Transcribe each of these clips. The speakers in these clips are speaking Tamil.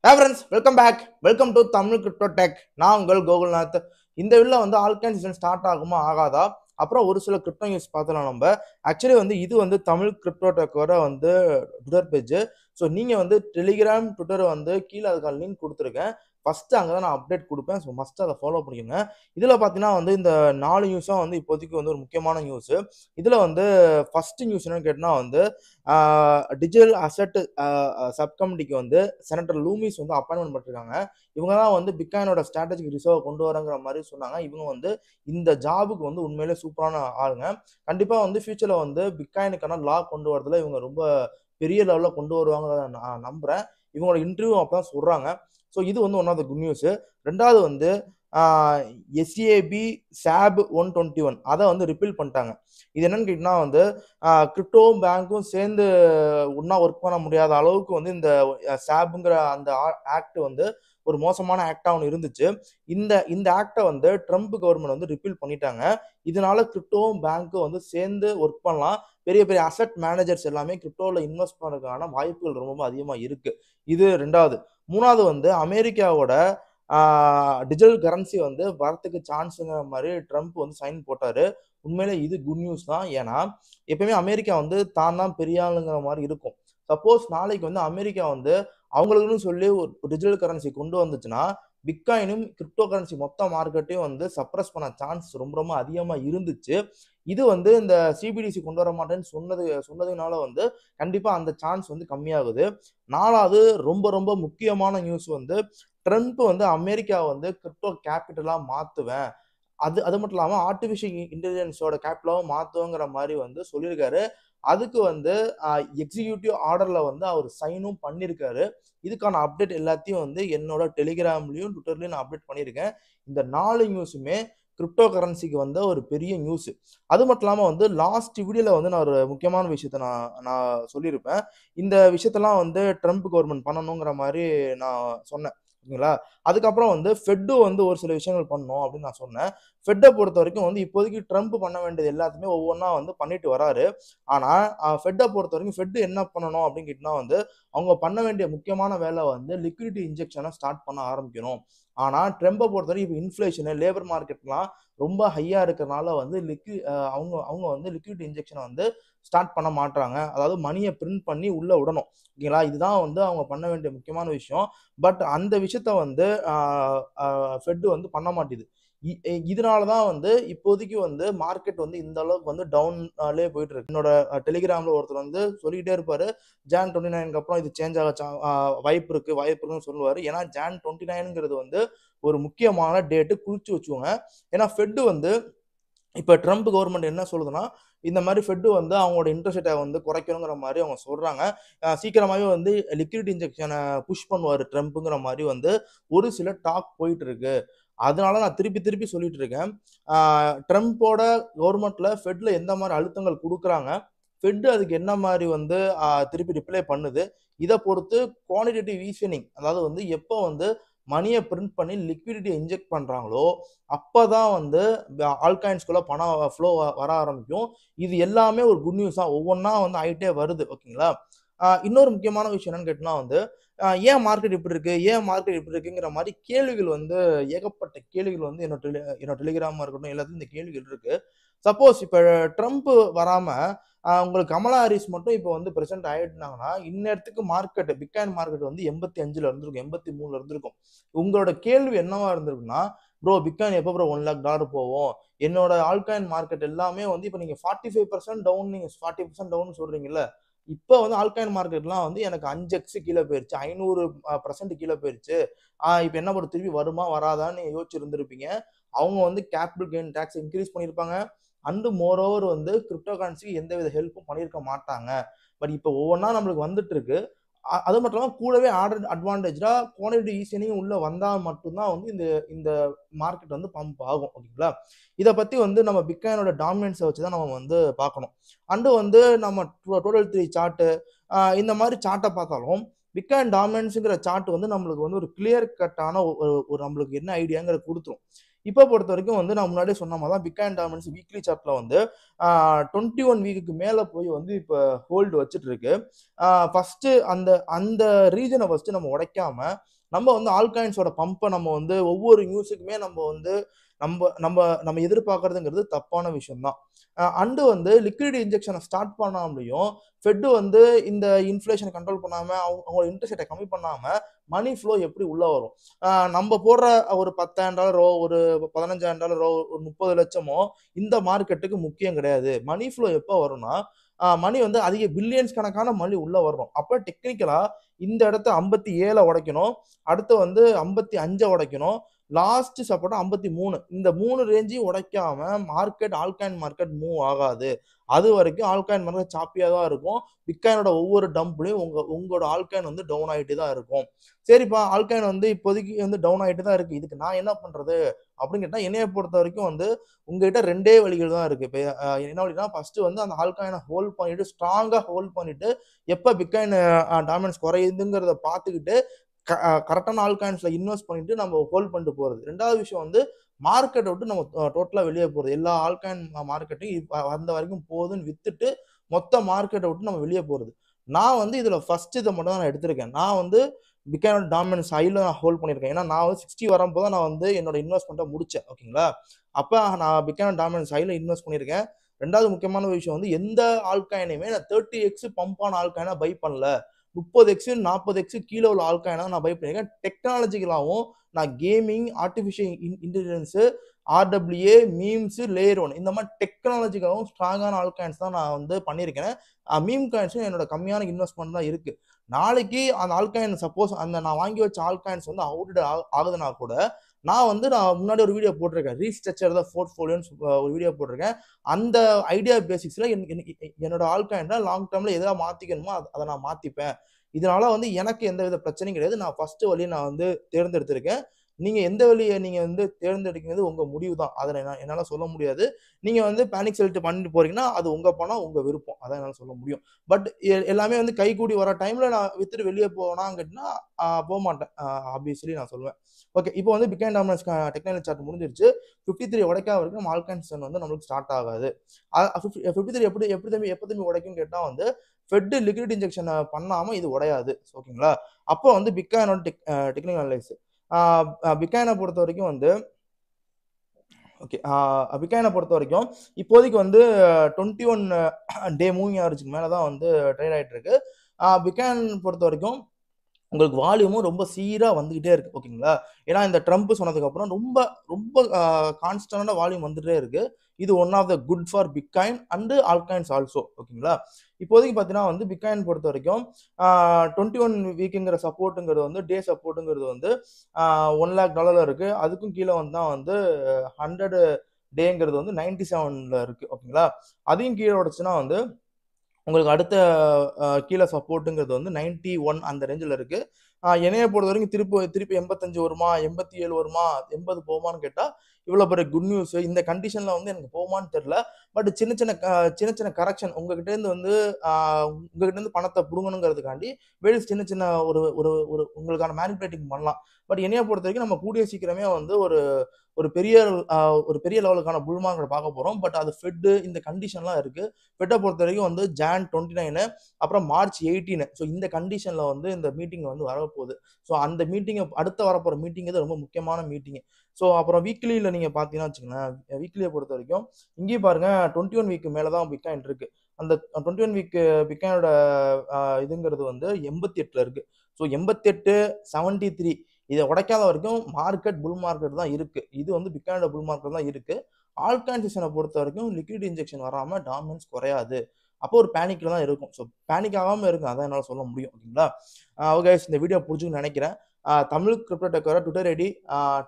Hey friends, welcome back. Welcome to Tamil Crypto Tech. நான் உங்கள் கோகுல்நாத். இந்த வீடியோல வந்து ஆல்காயின் சீசன் ஸ்டார்ட் ஆகுமா ஆகாதா, அப்புறம் ஒரு சில கிரிப்டோ நியூஸ் பார்த்தலாம். நம்ம ஆக்சுவலி வந்து இது வந்து தமிழ் கிரிப்டோ டெக்கோட வந்து ட்விட்டர் பேஜ். ஸோ நீங்க வந்து டெலிகிராம் ட்விட்டர் வந்து கீழே அதுக்கான லிங்க் கொடுத்துருக்கேன். ஃபர்ஸ்ட் அங்கே தான் நான் அப்டேட் கொடுப்பேன். ஸோ மஸ்ட் அதை ஃபாலோ பண்ணிக்கோங்க. இதில் பார்த்தீங்கன்னா வந்து இந்த 4 நியூஸும் வந்து இப்போதைக்கு வந்து ஒரு முக்கியமான நியூஸ். இதில் வந்து ஃபர்ஸ்ட் நியூஸ் என்னன்னு கேட்டால் வந்து டிஜிட்டல் அசெட் சப் கமிட்டிக்கு வந்து செனட்டர் லூமிஸ் வந்து அப்பாயின்மெண்ட் பண்ணிருக்காங்க. இவங்க தான் வந்து பிட்காயினோட ஸ்ட்ராட்டஜிக் ரிசர்வ் கொண்டு வரங்கிற மாதிரி சொன்னாங்க. இவங்க வந்து இந்த ஜாபுக்கு வந்து உண்மையிலே சூப்பரான ஆளுங்க. கண்டிப்பாக வந்து ஃபியூச்சரில் வந்து பிட்காயினுக்கான லா கொண்டு வரதுல இவங்க ரொம்ப பெரிய லெவலில் கொண்டு வருவாங்க நான் நம்புகிறேன். இவங்களோட இன்டர்வியூ அப்போ தான் சொல்கிறாங்க. ஸோ இது வந்து one of the good news. ரெண்டாவது வந்து எஸ்ஏபி சாப் 121 அதை வந்து ரிப்பீல் பண்ணிட்டாங்க. இது என்னன்னு கேட்டிங்கன்னா வந்து கிரிப்டோவும் பேங்க்கும் சேர்ந்து ஒன்றா ஒர்க் பண்ண முடியாத அளவுக்கு வந்து இந்த சாப்புங்கிற அந்த ஆக்ட் வந்து ஒரு மோசமான ஆக்டாக ஒன்று இருந்துச்சு. இந்த இந்த ஆக்டை வந்து ட்ரம்ப் கவர்மெண்ட் வந்து ரிப்பீல் பண்ணிட்டாங்க. இதனால கிரிப்டோவும் பேங்க்கும் வந்து சேர்ந்து ஒர்க் பண்ணலாம். பெரிய பெரிய அசெட் மேனேஜர்ஸ் எல்லாமே கிரிப்டோவில் இன்வெஸ்ட் பண்ணுறதுக்கான வாய்ப்புகள் ரொம்ப அதிகமாக இருக்கு. இது ரெண்டாவது. மூணாவது வந்து அமெரிக்காவோட டிஜிட்டல் கரன்சி வந்து வரத்துக்கு சான்ஸுங்கிற மாதிரி ட்ரம்ப் வந்து சைன் போட்டாரு. உண்மையிலே இது குட் நியூஸ் தான். ஏன்னா எப்பயுமே அமெரிக்கா வந்து தான் பெரிய ஆளுங்கிற மாதிரி இருக்கும். சப்போஸ் நாளைக்கு வந்து அமெரிக்கா வந்து அவங்களுக்குன்னு சொல்லி ஒரு டிஜிட்டல் கரன்சி கொண்டு வந்துச்சுன்னா பிட்காயினும் கிரிப்டோ கரன்சி மொத்த மார்க்கெட்டையும் வந்து சப்ரஸ் பண்ண சான்ஸ் ரொம்ப ரொம்ப அதிகமாக இருந்துச்சு. இது வந்து இந்த சிபிடிசி கொண்டு வர மாட்டேன்னு சொன்னதுனால வந்து கண்டிப்பாக அந்த சான்ஸ் வந்து கம்மியாகுது. நாலாவது ரொம்ப ரொம்ப முக்கியமான நியூஸ் வந்து ட்ரம்ப் வந்து அமெரிக்கா வந்து கிரிப்டோ கேபிட்டலாக மாற்றுவேன், அது மட்டும் இல்லாமல் ஆர்டிஃபிஷியல் இன்டெலிஜென்ஸோட கேபிட்டலாகவும் மாற்றுவோங்கிற மாதிரி வந்து சொல்லியிருக்காரு. அதுக்கு வந்து எக்ஸிக்யூட்டிவ் ஆர்டரில் வந்து அவர் சைனும் பண்ணியிருக்காரு. இதுக்கான அப்டேட் எல்லாத்தையும் வந்து என்னோட டெலிகிராம்லையும் ட்விட்டர்லையும் நான் அப்டேட் பண்ணியிருக்கேன். இந்த 4 நியூஸுமே கிரிப்டோ கரன்சிக்கு வந்து ஒரு பெரிய நியூஸ். அது மட்டும் இல்லாமல் வந்து லாஸ்ட் வீடியோவில் வந்து நான் ஒரு முக்கியமான விஷயத்த நான் சொல்லியிருப்பேன். இந்த விஷயத்தெல்லாம் வந்து ட்ரம்ப் கவர்மெண்ட் பண்ணணுங்கிற மாதிரி நான் சொன்னேன். ஓகேங்களா? அதுக்கப்புறம் வந்து ஃபெட்டு வந்து ஒரு சில விஷயங்கள் பண்ணணும் அப்படின்னு நான் சொன்னேன். ஃபெட்டை பொறுத்த வரைக்கும் வந்து இப்போதைக்கு ட்ரம்ப் பண்ண வேண்டியது எல்லாத்தையுமே ஒவ்வொன்றா வந்து பண்ணிட்டு வராரு. ஆனால் ஃபெட்டை பொறுத்த வரைக்கும் ஃபெட்டு என்ன பண்ணணும் அப்படின்னு கேட்டிங்கன்னா வந்து அவங்க பண்ண வேண்டிய முக்கியமான வேலை வந்து லிக்விடிட்டி இன்ஜெக்ஷனை ஸ்டார்ட் பண்ண ஆரம்பிக்கணும். ஆனால் ட்ரம்பை பொறுத்த வரைக்கும் இப்போ இன்ஃப்ளேஷனு லேபர் மார்க்கெட்லாம் ரொம்ப ஹையாக இருக்கிறனால வந்து அவங்க அவங்க வந்து லிக்விடிட்டி இன்ஜெக்ஷனை வந்து ஸ்டார்ட் பண்ண மாட்டாங்க. அதாவது மணியை பிரிண்ட் பண்ணி உள்ளே விடணும். ஓகேங்களா? இதுதான் வந்து அவங்க பண்ண வேண்டிய முக்கியமான விஷயம். பட் அந்த விஷயத்த வந்து ஃபெட் வந்து பண்ண மாட்டேது. இதனால தான் வந்து இப்போதைக்கு வந்து மார்க்கெட் வந்து இந்த அளவுக்கு வந்து டவுன்லேயே போயிட்டு இருக்கு. என்னோட டெலிகிராமில் ஒருத்தர் வந்து சொல்லிக்கிட்டே இருப்பாரு, ஜான் 29க்கு அப்புறம் இது சேஞ்ச் ஆக வாய்ப்பு இருக்குன்னு சொல்லுவார். ஏன்னா ஜான் 29ங்கிறது வந்து ஒரு முக்கியமான டேட்டு குறித்து வச்சுக்கோங்க. ஏன்னா ஃபெட் வந்து இப்போ ட்ரம்ப் கவர்மெண்ட் என்ன சொல்லுதுன்னா இந்த மாதிரி ஃபெட் வந்து அவங்களோட இன்ட்ரெஸ்ட் ரேட்டை வந்து குறைக்கணுங்கிற மாதிரி அவங்க சொல்றாங்க. சீக்கிரமாகவே வந்து லிக்விடிட்டி இன்ஜெக்ஷனை புஷ் பண்ணுவார் ட்ரம்ப்புங்கிற மாதிரி வந்து ஒரு சில டாக் போயிட்டு இருக்கு. அதனால நான் திருப்பி திருப்பி சொல்லிட்டு இருக்கேன். ட்ரம்ப்போட கவர்மெண்ட்ல ஃபெட்ல எந்த மாதிரி அழுத்தங்கள் கொடுக்குறாங்க, ஃபெட் அதுக்கு என்ன மாதிரி வந்து திருப்பி ரிப்ளை பண்ணுது, இதை பொறுத்து குவான்டிடேட்டிவ் ஈஸனிங், அதாவது வந்து எப்போ வந்து மணியை பிரிண்ட் பண்ணி லிக்விடிட்டியை இன்ஜெக்ட் பண்ணுறாங்களோ அப்போதான் வந்து ஆல்காயின்ஸ்குள்ள பணம் ஃப்ளோ வர ஆரம்பிக்கும். இது எல்லாமே ஒரு குட் நியூஸ் தான். ஒவ்வொன்றா வந்து ஆகிட்டே வருது. ஓகேங்களா? இன்னொரு முக்கியமான விஷயம் என்னன்னு கேட்டினா வந்து ஏன் மார்க்கெட் இப்படி இருக்கு, ஏன் மார்க்கெட் இப்படி இருக்குங்கிற மாதிரி கேள்விகள் வந்து ஏகப்பட்ட கேள்விகள் வந்து என்னோட டெலிகிராமா இருக்கட்டும் எல்லாத்துலையும் இந்த கேள்விகள் இருக்கு. சப்போஸ் இப்போ ட்ரம்ப் வராம உங்களுக்கு கமலா ஹாரிஸ் மட்டும் இப்போ வந்து பிரசன்ட் ஆயிட்டாங்கன்னா இந்நேரத்துக்கு மார்க்கெட் பிட்காயின் மார்க்கெட் வந்து 85ல இருந்திருக்கும், 83ல இருந்திருக்கும். உங்களோட கேள்வி என்னவா இருந்திருக்குன்னா, ப்ரோ பிட்காயின் எப்போ ப்ரோ $1,00,000 போவோம், என்னோட ஆல்காயின் மார்க்கெட் எல்லாமே வந்து இப்போ நீங்க 45% டவுன், நீங்க 40% டவுன் சொல்றீங்கல்ல, இப்போ வந்து ஆல்காயின் மார்க்கெட்லாம் வந்து எனக்கு 5x கீழே போயிருச்சு, 500% கீழே போயிருச்சு. இப்போ என்ன பண்ணுறது, திருப்பி வருமா வராதான்னு யோசிச்சு இருந்திருப்பீங்க. அவங்க வந்து கேபிட்டல் கெயின் டேக்ஸ் இன்க்ரீஸ் பண்ணியிருப்பாங்க. அண்ட் மோர் ஓவர் வந்து கிரிப்டோ கரன்சிக்கு எந்தவித ஹெல்ப்பும் பண்ணியிருக்க மாட்டாங்க. பட் இப்போ ஒவ்வொன்றா நம்மளுக்கு வந்துட்டு இருக்கு. அது மட்டும் இல்லாமல் கூடவே ஆர்டர் அட்வான்டேஜா குவான்டிட்டி ஈஸியும் உள்ள வந்தால் மட்டும்தான் வந்து இந்த இந்த மார்க்கெட் வந்து பம்ப் ஆகும். ஓகேங்களா? இதை பற்றி வந்து நம்ம பிட்காயினோட டாமினன்ஸை வச்சு தான் நம்ம வந்து பார்க்கணும். அண்டு வந்து நம்ம டோட்டல் 3 சார்ட்டு இந்த மாதிரி சார்ட்டை பார்த்தாலும் பிட்காயின் டாமினன்ஸுங்கிற சார்ட் வந்து நம்மளுக்கு வந்து ஒரு கிளியர் கட்டான ஒரு நம்மளுக்கு என்ன ஐடியாங்கிற கொடுத்துரும். இப்போ பொறுத்த வரைக்கும் வந்து நான் முன்னாடியே சொன்ன மாதிரி தான் பிட்காயின் டாமினன்ஸ் வீக்லி சார்ட்ல வந்து 21 வீக்குக்கு மேல போய் வந்து இப்போ ஹோல்டு வச்சுட்டு இருக்கு. ஃபர்ஸ்ட் அந்த அந்த ரீஜனை ஃபர்ஸ்ட் நம்ம உடைக்காம நம்ம வந்து ஆல்காயின்ஸோட பம்பை நம்ம வந்து ஒவ்வொரு நியூஸுக்குமே நம்ம வந்து நம்ம நம்ம நம்ம எதிர்பார்க்கறதுங்கிறது தப்பான விஷயம் தான். அண்டு வந்து லிக்விடிட்டி இன்ஜெக்ஷனை ஸ்டார்ட் பண்ணாமலையும் ஃபெட் வந்து இந்த இன்ஃப்ளேஷனை கண்ட்ரோல் பண்ணாம அவங்க இன்ட்ரெஸ்ட் ரேட்டை கம்மி பண்ணாம மணி ஃப்ளோ எப்படி உள்ள வரும்? நம்ம போடுற ஒரு $10,000 ஒரு $15,000 ஒரு 30 லட்சமோ இந்த மார்க்கெட்டுக்கு முக்கியம் கிடையாது. மணி ஃப்ளோ எப்போ வரும்னா மணி வந்து அதிக பில்லியன்ஸ் கணக்கான மணி உள்ள வரணும். அப்போ டெக்னிக்கலா இந்த இடத்த 57 உடைக்கணும், அடுத்து வந்து 55 உடைக்கணும், லாஸ்ட் சப்போர்ட் 53. இந்த 3 ரேஞ்சையும் உடைக்காம ஆல்காயின் மார்க்கெட் மூவ் ஆகாது. அது வரைக்கும் ஆல்காயின் மார்க்கெட் சாப்பியா தான் இருக்கும். பிட்காயினோட ஒவ்வொரு டம்ப்லயும் உங்களோட ஆல்காயின் வந்து டவுன் ஆகிட்டு தான் இருக்கும். சரிப்பா, ஆல்காயின் வந்து இப்போதைக்கு வந்து டவுன் ஆகிட்டு தான் இருக்கு, இதுக்கு நான் என்ன பண்றது அப்படின்னு கேட்டா என்னைய பொறுத்த வரைக்கும் வந்து உங்ககிட்ட 2 வழிகள் தான் இருக்கு. இப்போ என்ன வழினா ஃபர்ஸ்ட் வந்து அந்த ஆல்காயினை ஹோல்ட் பண்ணிட்டு ஸ்ட்ராங்கா ஹோல்ட் பண்ணிட்டு எப்ப பிட்காயின் டாமினன்ஸ் குறையுதுங்கிறத பார்த்துக்கிட்டு கரெக்டான ஆல்காயின்ஸ்ல இன்வெஸ்ட் பண்ணிட்டு நம்ம ஹோல்ட் பண்ணிட்டு போறது. ரெண்டாவது விஷயம் வந்து மார்க்கெட்டை விட்டு நம்ம டோட்டலா வெளியே போறது. எல்லா ஆல்காயின் மார்க்கெட்டையும் வந்த வரைக்கும் போகுதுன்னு வித்துட்டு மொத்த மார்க்கெட்டை விட்டு நம்ம வெளியே போறது. நான் வந்து இதுல ஃபர்ஸ்ட் இதை மட்டும் தான் நான் எடுத்திருக்கேன். நான் வந்து பிட்காயினோட டாமினன்ஸ் ஹைல நான் ஹோல்ட் பண்ணியிருக்கேன். ஏன்னா நான் வந்து 60 வரும்போது தான் நான் வந்து என்னோட இன்வெஸ்ட்மெண்ட்டை முடிச்சேன். ஓகேங்களா? அப்ப நான் பிட்காயினோட டாமினன்ஸ் ஹைல இன்வெஸ்ட் பண்ணியிருக்கேன். ரெண்டாவது முக்கியமான விஷயம் வந்து எந்த ஆல்காயினையுமே நான் 30x பம்ப் ஆன ஆல்காயினா பை பண்ணல. 30x 40x கீழே உள்ள ஆல்காயினா நான் பை பண்ணியிருக்கேன். டெக்னாலஜிக்கலாகவும் நான் gaming, artificial intelligence, RWA, memes, layer 1 இந்த மாதிரி டெக்னாலஜிக்காகவும் ஸ்ட்ராங்கான ஆல்காயின்ஸ் தான் நான் வந்து பண்ணியிருக்கேன். மீம் காயின்ஸும் என்னோட கம்மியான இன்வெஸ்ட்மெண்ட் தான் இருக்கு. நாளைக்கு அந்த ஆல்காயின் சப்போஸ் அந்த நான் வாங்கி வச்ச ஆல்காயின்ஸ் வந்து அவுட்டட் ஆகுதுன்னா கூட நான் முன்னாடி ஒரு வீடியோ போட்டிருக்கேன், ரீஸ்ட்ரக்சர் த போர்ட்ஃபோலியோன்னு ஒரு வீடியோ போட்டிருக்கேன். அந்த ஐடியா பேசிக்ஸ்ல என்னோட ஆல்காயின்ல லாங் டேர்ம்ல எதாவது மாத்திக்கணுமோ அதை நான் மாத்திப்பேன். இதனால வந்து எனக்கு எந்த வித பிரச்சனையும் கிடையாது. நான் ஃபர்ஸ்ட் வழியை நான் வந்து தேர்ந்தெடுத்திருக்கேன். நீங்க எந்த வழியை நீங்க வந்து தேர்ந்தெடுக்கிறது உங்க முடிவு தான். அதை என்னால சொல்ல முடியாது. நீங்க வந்து பேனிக் செல்ட் பண்ணிட்டு போறீங்கன்னா அது உங்க பணம், உங்க விருப்பம். அதான் என்னால சொல்ல முடியும். பட் எல்லாமே வந்து கைகூடி வர டைம்ல நான் வித்துட்டு வெளியே போனாங்கன்னா போக மாட்டேன். ஆப்வியஸ்லி நான் சொல்லுவேன். ஓகே, இப்போ வந்து பிட்காயின் டாமினன்ஸ் டெக்னிக்கல் சார்ட் முடிஞ்சிருச்சு. 53 உடைக்காத வரைக்கும் நம்ம ஆல்காயின்ஸ் வந்து நம்மளுக்கு ஸ்டார்ட் ஆகாது. 53 எப்ப தம்பி உடைக்கும்னு கேட்டா வந்து ஃபெட் லிக்விட் இன்ஜெக்ஷன் பண்ணாம இது உடையாது. ஓகேங்களா? அப்போ வந்து பிட்காயினோட டெக்னிக்கல் அனலைஸ் பிட்காயினை பொறுத்த வரைக்கும் வந்து ஓகே, பிட்காயினை பொறுத்த வரைக்கும் இப்போதைக்கு வந்து 21 டே மூவிங் ஆவரேஜ்க்கு மேலே தான் வந்து ட்ரேட் ஆகிட்டு இருக்கு. பிட்காயின் பொறுத்த வரைக்கும் உங்களுக்கு வால்யூமும் ரொம்ப சீராக வந்துகிட்டே இருக்கு. ஓகேங்களா? ஏன்னா இந்த ட்ரம்ப் சொன்னதுக்கப்புறம் ரொம்ப ரொம்ப கான்ஸ்டன்டான வால்யூம் வந்துட்டே இருக்கு. இது one of the good for bitcoin and altcoins also. ஓகேங்களா? இப்போதைக்கு பார்த்தீங்கன்னா வந்து பிட்காயின் பொறுத்த வரைக்கும் 21 வீக்குங்கிற சப்போர்ட்டுங்கிறது வந்து டே சப்போர்ட்டுங்கிறது வந்து $1 lakh இருக்கு. அதுக்கும் கீழே வந்தா வந்து 100 டேங்கிறது வந்து 97ல இருக்கு. ஓகேங்களா? அதையும் கீழே உடைச்சுன்னா வந்து உங்களுக்கு அடுத்த கீழே சப்போர்ட்டுங்கிறது வந்து 91 அந்த ரேஞ்சில் இருக்கு. என்னைய பொறுத்த வரைக்கும் திருப்பி 85 வருமா, 87 வருமா, 80 போகுமான்னு கேட்டா இவ்வளோ பெரிய குட் நியூஸ். இந்த கண்டிஷன்ல வந்து எனக்கு போகுமான்னு தெரியல. பட் சின்ன சின்ன கரெக்ஷன் உங்ககிட்ட இருந்து பணத்தை புடுங்கணுங்கிறதுக்காண்டி சின்ன சின்ன ஒரு ஒரு ஒரு உங்களுக்கான மேனிபுலேட்டிங் பண்ணலாம். பட் என்னைய பொறுத்த வரைக்கும் நம்ம கூடிய சீக்கிரமே வந்து ஒரு பெரிய லெவலுக்கான புல் மார்க்கெட் பார்க்க போறோம். பட் அது ஃபெட் இந்த கண்டிஷன்லாம் இருக்கு. ஃபெட்டை பொறுத்த வரைக்கும் வந்து Jan 29 அப்புறம் March 18. ஸோ இந்த கண்டிஷன்ல வந்து இந்த மீட்டிங் வந்து வரப்போகுது. ஸோ அந்த மீட்டிங்கை அடுத்த வரப்போற மீட்டிங் இது ரொம்ப முக்கியமான மீட்டிங். ஸோ அப்புறம் வீக்லியில் நீங்க பார்த்தீங்கன்னா வச்சுக்கோங்களேன், வீக்லியை பொறுத்த வரைக்கும் இங்கேயும் பாருங்க 21 வீக் மேலே தான் பிட்காயின் இருக்கு. அந்த 21 வீக் பிட்காயினோட இதுங்கிறது வந்து 88ல இருக்கு. ஸோ 88, 73 இதை உடைக்காத வரைக்கும் மார்க்கெட் புல் மார்க்கெட் தான் இருக்கு. இது வந்து பிட்காயினோட புல் மார்க்கெட் தான் இருக்கு. ஆல்காயின் செஷனை பொறுத்த வரைக்கும் லிக்விட் இன்ஜெக்ஷன் வராம டாமினன்ஸ் குறையாது. அப்போ ஒரு பேனிக்ல தான் இருக்கும். ஸோ பேனிக் ஆகாம இருக்கும், அதான் என்னால் சொல்ல முடியும். ஓகேங்களா? ஓகே, இந்த வீடியோ பிடிச்சுன்னு நினைக்கிறேன். தமிழ் கிரிப்டோ டெக் வர ட்விட்டர் ஐடி,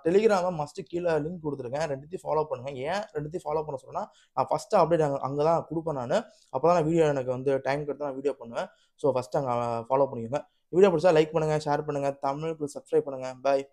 டெலிகிராம மஸ்ட் கீழே லிங்க் கொடுத்துருக்கேன். ரெண்டுத்தையும் ஃபாலோ பண்ணுங்க. ஏன் ரெண்டுத்தையும் ஃபாலோ பண்ண சொன்னா நான் ஃபர்ஸ்ட் அப்டேட் அங்கே தான் கொடுப்பேன். நான் அப்போ தான் வீடியோ எனக்கு வந்து டைம் கொடுத்து நான் வீடியோ பண்ணுவேன். ஸோ ஃபர்ஸ்ட் அங்கே ஃபாலோ பண்ணிக்கோங்க. வீடியோ பிடிச்சா லைக் பண்ணுங்க, ஷேர் பண்ணுங்க, தமிழுக்கு சப்ஸ்கிரைப் பண்ணுங்க. பாய்.